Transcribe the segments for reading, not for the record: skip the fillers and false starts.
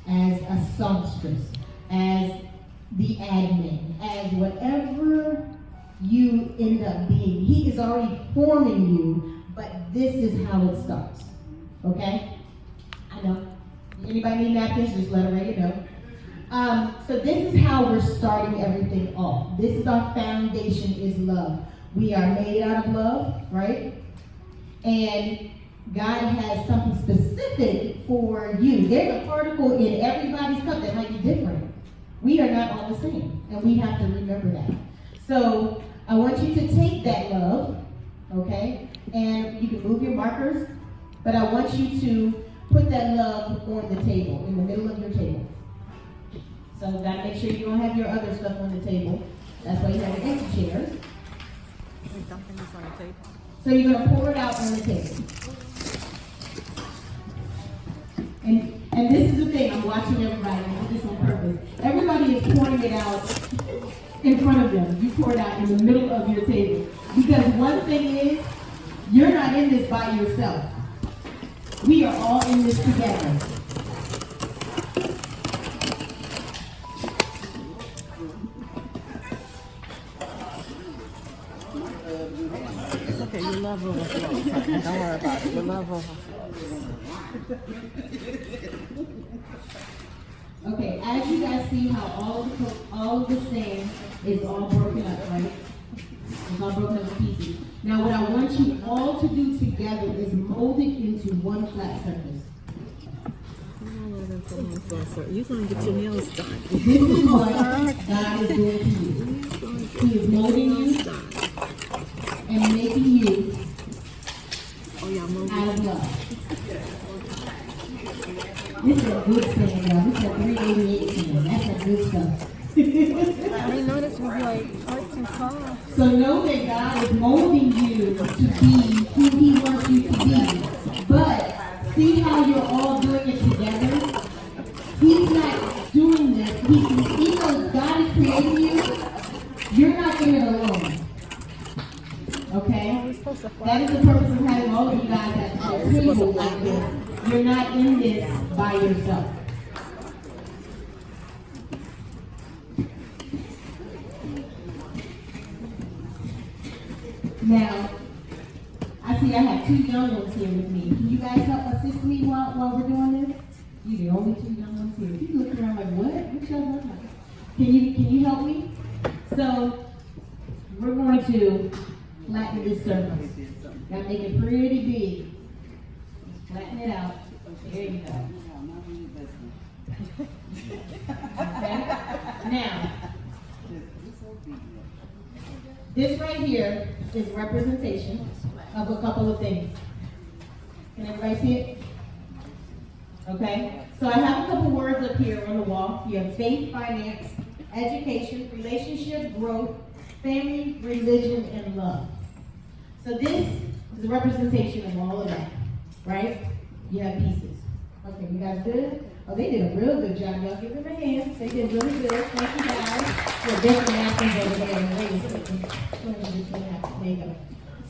as a songstress, as the admin, as whatever you end up being. He is already forming you, but this is how it starts. Okay? I know. Anybody need napkins? Just let Araya know. So this is how we're starting everything off. This is our foundation, is love. We are made out of love, right? And God has something specific for you. There's a particle in everybody's cup that might be different. We are not all the same, and we have to remember that. So I want you to take that love, okay? And you can move your markers, but I want you to put that love on the table, in the middle of your table. So you gotta make sure you don't have your other stuff on the table. That's why you have the empty chairs. Dumping this on the table. So you're gonna pour it out on the table. And this is the thing, I'm watching everybody, I do this on purpose. Everybody is pouring it out in front of them. You pour it out in the middle of your table. Because one thing is, you're not in this by yourself. We are all in this together. It's okay, your love overflows. Don't worry about it. Your love overflows. Okay, as you guys see how all of the sand is all broken up, right? It's all broken up to pieces. Now what I want you all to do together is mold it into one flat surface. You're going to get your nails done. This is what God is doing to you. He is molding you and making you out of love. This is a good thing, y'all. This is a 388 thing. That's a good stuff. I didn't know this would be like arts and crafts. So know that God is molding you to be who He wants you to be. But see how you're all doing it together? He's not doing this. Even though God is creating you, you're not in it alone. Okay? That is the purpose of having all of you guys at a table like this. You're not in this by yourself. Now, I see I have two young ones here with me. Can you guys help assist me while we're doing this? You're the only two young ones here. You look around like, what y'all looking like? Can you help me? So, we're going to flatten this surface. Gotta make it pretty big. Flatten it out. There you go. Okay? Now, this right here is representation of a couple of things. Can everybody see it? Okay? So I have a couple words up here on the wall. You have faith, finance, education, relationship, growth, family, religion, and love. So this is a representation of all of that, right? You have pieces. Okay, you guys good? Oh, they did a real good job. Y'all give them a hand. They did really good. Thank you guys. Yeah, there's some napkins over there. There you go.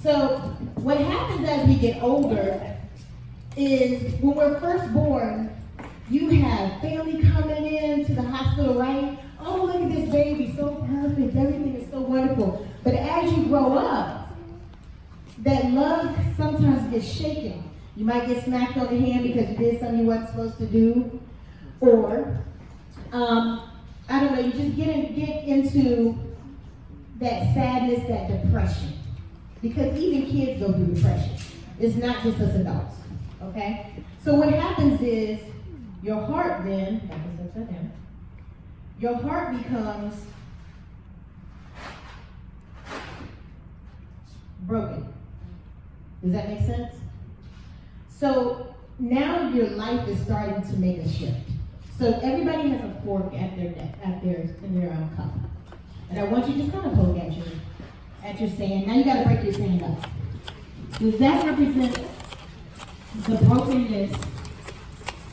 So what happens as we get older is when we're first born, you have family coming in to the hospital, right? Oh, look at this baby, so perfect. Everything is so wonderful. But as you grow up, that love sometimes gets shaken. You might get smacked on the hand because you did something you weren't supposed to do. Or, I don't know, you just get into that sadness, that depression. Because even kids go through depression. It's not just us adults, okay? So what happens is, your heart then, back this upside down, your heart becomes broken. Does that make sense? So now your life is starting to make a shift. So everybody has a fork in their cup, and I want you to just kind of poke at your sand. Now you got to break your sand up. Does that represent the brokenness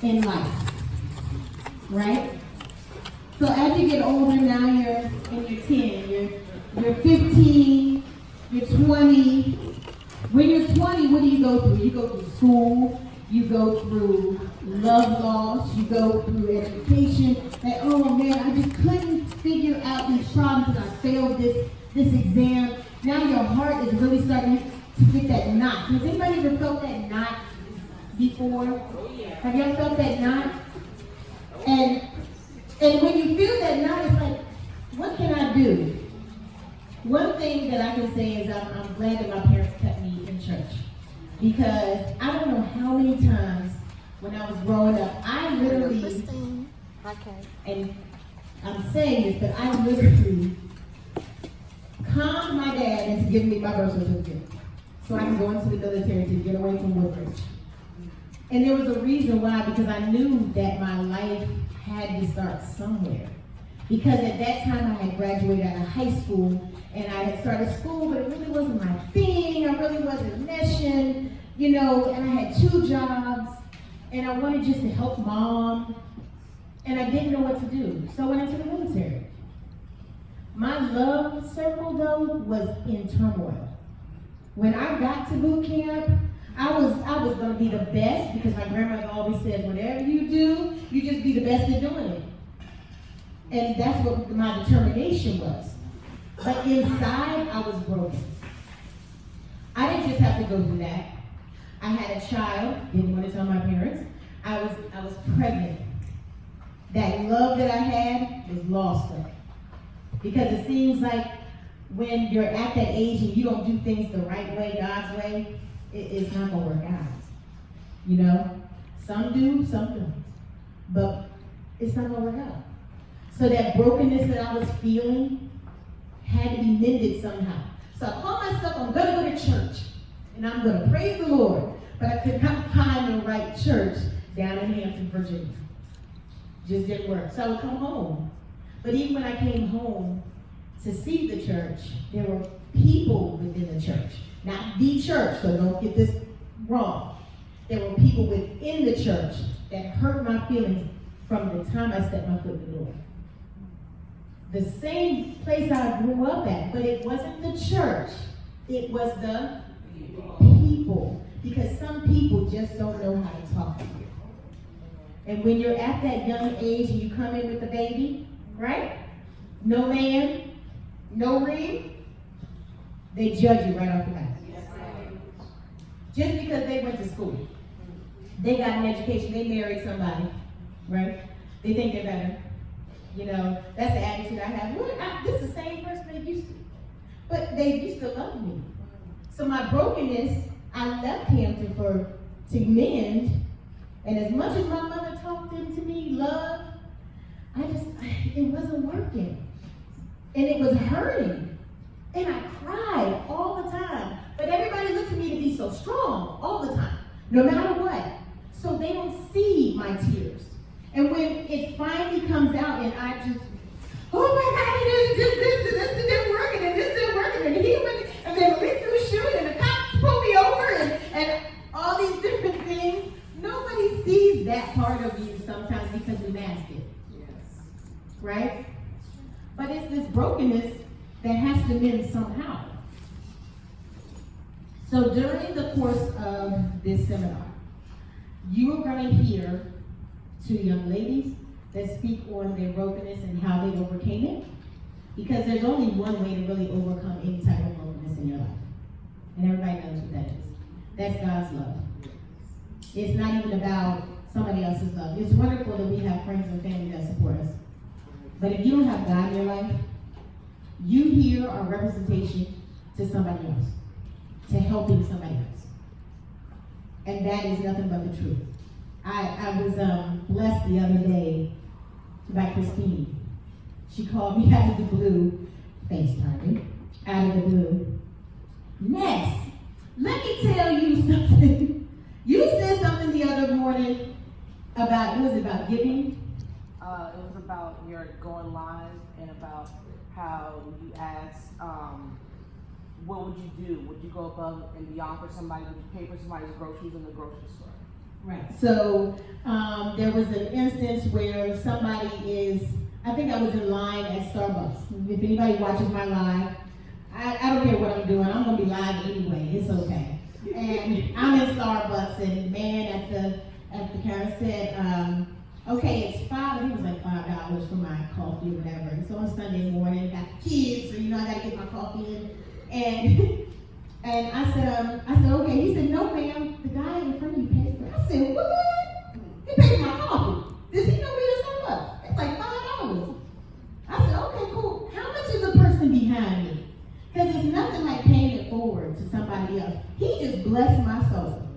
in life? Right? So as you get older, now you're in your 10, you're 15, you're 20. When you're 20, what do you go through? You go through school, you go through love loss, you go through education, that, oh man, I just couldn't figure out these problems and I failed this exam. Now your heart is really starting to get that knot. Has anybody ever felt that knot before? Have y'all felt that knot? And when you feel that knot, it's like, what can I do? One thing that I can say is I'm glad that my parents kept me in church. Because I don't know how many times when I was growing up, I literally, and I'm saying this, but I literally calmed my dad into giving me my birth certificate so I can go into the military to get away from Woodbridge. And there was a reason why, because I knew that my life had to start somewhere. Because at that time I had graduated out of high school and I had started school, but it really wasn't my thing. I really wasn't meshing, and I had 2 jobs and I wanted just to help mom and I didn't know what to do. So I went into the military. My love circle though was in turmoil. When I got to boot camp, I was going to be the best because my grandmother always said, whatever you do, you just be the best at doing it. And that's what my determination was. But inside, I was broken. I didn't just have to go through that. I had a child, didn't want to tell my parents. I was pregnant. That love that I had was lost. Because it seems like when you're at that age and you don't do things the right way, God's way, it's not going to work out. Some do, some don't. But it's not going to work out. So that brokenness that I was feeling had to be mended somehow. So I called myself, I'm going to go to church. And I'm going to praise the Lord. But I could not find the right church down in Hampton, Virginia. Just didn't work. So I would come home. But even when I came home to see the church, there were people within the church. Not the church, so don't get this wrong. There were people within the church that hurt my feelings from the time I stepped my foot in the door. The same place I grew up at, but it wasn't the church. It was the people. Because some people just don't know how to talk to you. And when you're at that young age and you come in with a baby, right? No man, no ring, they judge you right off the bat. Just because they went to school. They got an education, they married somebody, right? They think they're better. That's the attitude I have. This is the same person they used to. But they used to love me. So my brokenness, I left Hampton to mend. And as much as my mother talked into me, love, it wasn't working. And it was hurting. And I cried all the time. But everybody looked at me to be so strong all the time, no matter what. So they don't see my tears. And when it finally comes out and I just, oh my God, this didn't work, and this didn't work, and he went, and then we threw a shoe, and the cops pulled me over, and all these different things. Nobody sees that part of you sometimes because we mask it. Yes. Right? But it's this brokenness that has to mend somehow. So during the course of this seminar, you are going to hear 2 young ladies that speak on their brokenness and how they overcame it. Because there's only one way to really overcome any type of brokenness in your life. And everybody knows what that is. That's God's love. It's not even about somebody else's love. It's wonderful that we have friends and family that support us. But if you don't have God in your life, you here are representation to somebody else, to helping somebody else. And that is nothing but the truth. I was blessed the other day by Christine. She called me out of the blue, FaceTiming, out of the blue. Next, let me tell you something. You said something the other morning about, what was it about giving? It was about your going live and about how you asked, what would you do? Would you go above and beyond for somebody? Would you pay for somebody's groceries in the grocery store? Right. So there was an instance where somebody is, I think I was in line at Starbucks. If anybody watches my live, I don't care what I'm doing. I'm going to be live anyway. It's okay. And I'm in Starbucks, and the man at the counter said, okay, it's $5. He was like $5 for my coffee or whatever. And so on Sunday morning, got kids, so you know I gotta get my coffee in. And and I said, okay. He said, no, ma'am, the guy in front of you paid for it. I said, what? He paid for my coffee. Does he know me or something? It's like $5. I said, okay, cool. How much is the person behind me? Because it's nothing like paying it forward to somebody else. He just blessed my soul.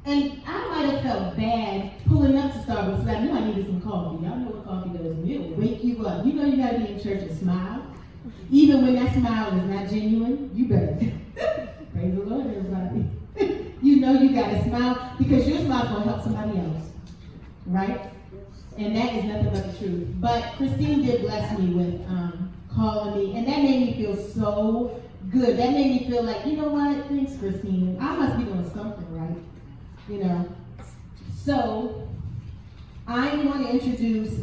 And I might have felt bad pulling up to Starbucks, but I knew I needed some coffee. Y'all know what coffee does. It'll wake you up. You know you gotta be in church and smile. Even when that smile is not genuine, you better. Praise the Lord, everybody. You know you gotta smile because your smile's gonna help somebody else. Right? And that is nothing but the truth. But Christine did bless me with calling me, and that made me feel so good. That made me feel like, you know what? Thanks, Christine. I must be doing something right. You know. So I want to introduce